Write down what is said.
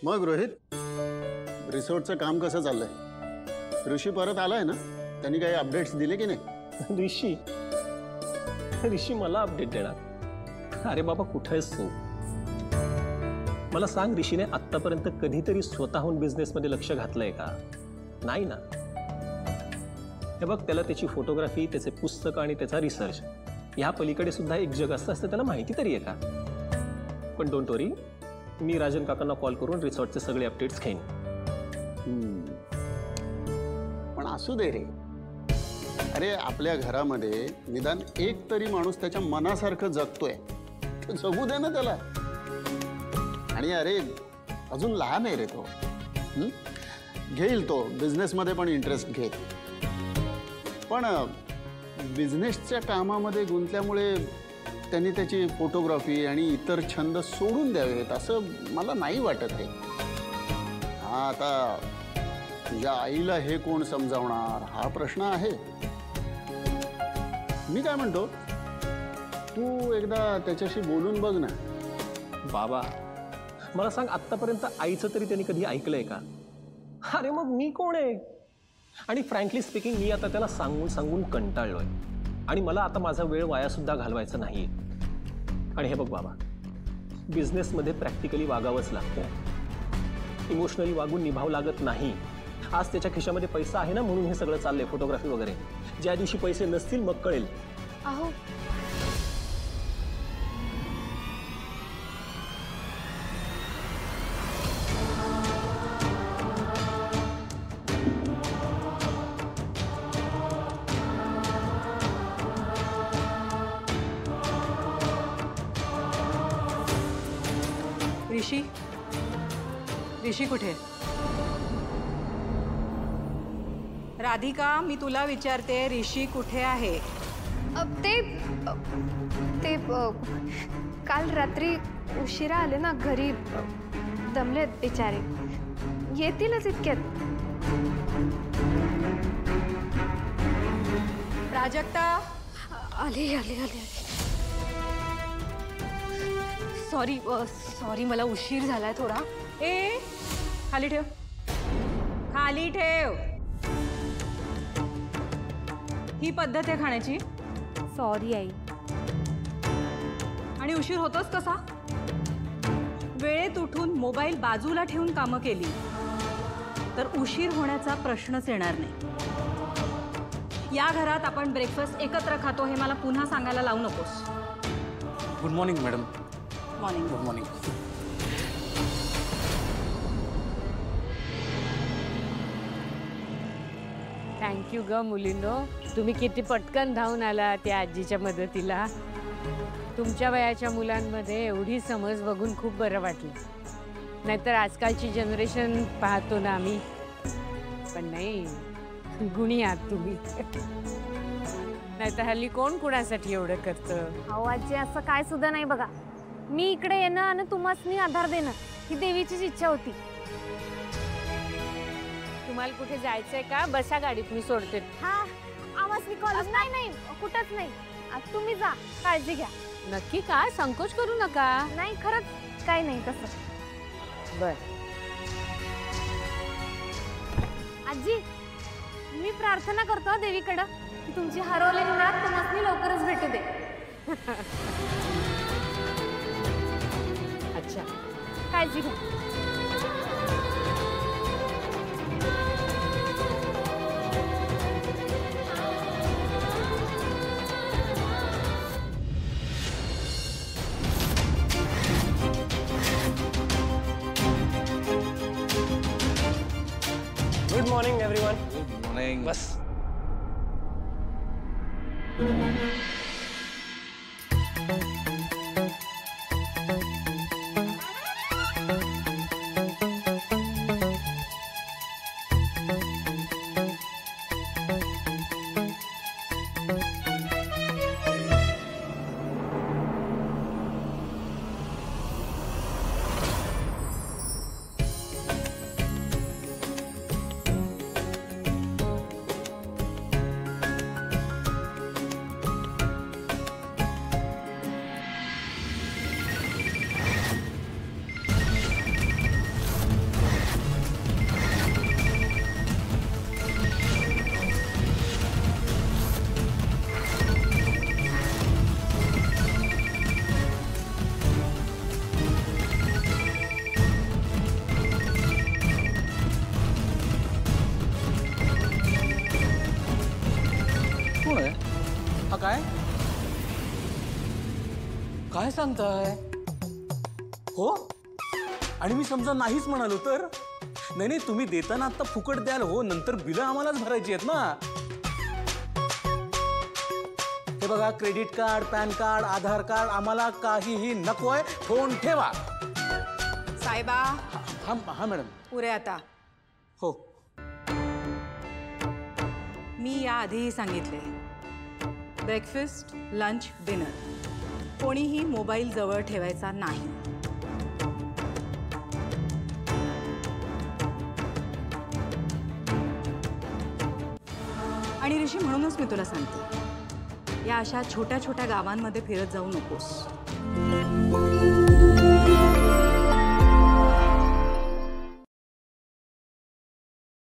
मग रोहित, रिसोर्टचं काम कसं चाललंय? ऋषी परत आलाय ना? त्यांनी काही अपडेट्स दिले की नाही? ऋषी मला अपडेट देणार? अरे बाबा, कुठे आहेस तू? मला सांग, ऋषीने आतापर्यंत कधीतरी स्वतःहून बिझनेसमध्ये लक्ष घातलंय का? नाही ना. हे बघ, त्याला त्याची फोटोग्राफी, त्याचे पुस्तकं आणि त्याचा रिसर्च, ह्या पलीकडे सुद्धा एक जग असतं त्याला माहिती तरी आहे का? पण डोंट वरी, मी राजन काकांना कॉल करून रिसॉर्टचे सगळे अपडेट्स घेईन. पण असू दे रे. अरे आपल्या घरामध्ये निदान एक तरी माणूस त्याच्या मनासारखं जगतोय, जगू दे ना त्याला. आणि अरे अजून लहान आहे रे तो. घेईल तो बिझनेसमध्ये पण इंटरेस्ट घेईल. पण बिझनेसच्या कामामध्ये गुंतल्यामुळे त्यांनी त्याची फोटोग्राफी आणि इतर छंद सोडून द्यावेत असं मला नाही वाटत रे. हा, आता तुझ्या आईला हे कोण समजावणार हा प्रश्न आहे. मी काय म्हणतो, तू एकदा त्याच्याशी बोलून बघ ना. बाबा, मला सांग, आतापर्यंत आईचं तरी त्यांनी कधी ऐकलंय का? अरे मग मी कोण आहे? आणि फ्रँकली स्पीकिंग, मी आता त्याला सांगून सांगून कंटाळलोय आणि मला आता माझा वेळ वाया सुद्धा घालवायचा नाहीये. आणि हे बघ बाबा, बिझनेसमध्ये प्रॅक्टिकली वागावंच लागतं. इमोशनली वागून निभाव लागत नाही. आज त्याच्या खिशामध्ये पैसा आहे ना, म्हणून हे सगळं चाललंय, फोटोग्राफी वगैरे. ज्या दिवशी पैसे नसतील मग कळेल. अहो, ऋषी कुठे? राधिका, मी तुला विचारते, ऋषी कुठे आहे? ते काल रात्री उशिरा आले ना घरी, दमलेत बिचारे, येतीलच इतक्यात. प्राजक्ता, आले आले आले. सॉरी मला उशीर झालाय थोडा. ए, खाली ठेव, खाली ठेव. ही पद्धत आहे खाण्याची? Sorry I. आणि उशीर होतोच कसा? वेळेत उठून मोबाईल बाजूला ठेवून कामं केली तर उशीर होण्याचा प्रश्नच येणार नाही. या घरात आपण ब्रेकफास्ट एकत्र खातो हे मला पुन्हा सांगायला लावू नकोस. Good morning madam. Morning. Good morning. Thank you ग मुलींनो, तुम्ही किती पटकन धावून आला त्या आजीच्या मदतीला. तुमच्या वयाच्या मुलांमध्ये एवढी समज बघून खूप बरं वाटलं. नाहीतर आजकालची जनरेशन पाहतो ना आम्ही, पण नाही, गुणी आहात तुम्ही. नाहीतर हल्ली कोण कुणासाठी एवढं करतं? अहो आजी, असं काय सुद्धा नाही बघा. मी इकडे येणं आणि तुम्हासनी आधार देणं ही देवीचीच इच्छा होती. तुम्हाला कुठे जायचंय का? बसा गाडीत, मी सोडते. हा, आवाज कॉलेज नाही कुठंच नाही. तुम्ही जा, काळजी घ्या. नक्की का? संकोच करू नका. नाही, खरंच काही नाही तसं. बर आजी, मी प्रार्थना करतो देवीकडं की तुमची हरवलेली नात तुम्हाला लवकरच भेटू दे. अच्छा, काळजी घ्या. Good morning everyone. Good morning. बस. काय सांगताय? हो, आणि मी समजा नाहीच म्हणालो तर? नाही नाही, तुम्ही देताना आता फुकट द्याल हो, नंतर बिलं आम्हालाच भरायची आहेत ना. हे बघा, क्रेडिट कार्ड, पॅन कार्ड, आधार कार्ड आम्हाला काहीही नकोय. फोन ठेवा. साहेबा, हा हा मॅडम. पुरे आता. हो. मी याआधीही सांगितले, ब्रेकफास्ट, लंच, डिनर कोणीही मोबाईल जवळ ठेवायचा नाही. आणि ऋषी, म्हणूनच मी तुला सांगते, या अशा छोट्या छोट्या गावांमध्ये फिरत जाऊ नकोस.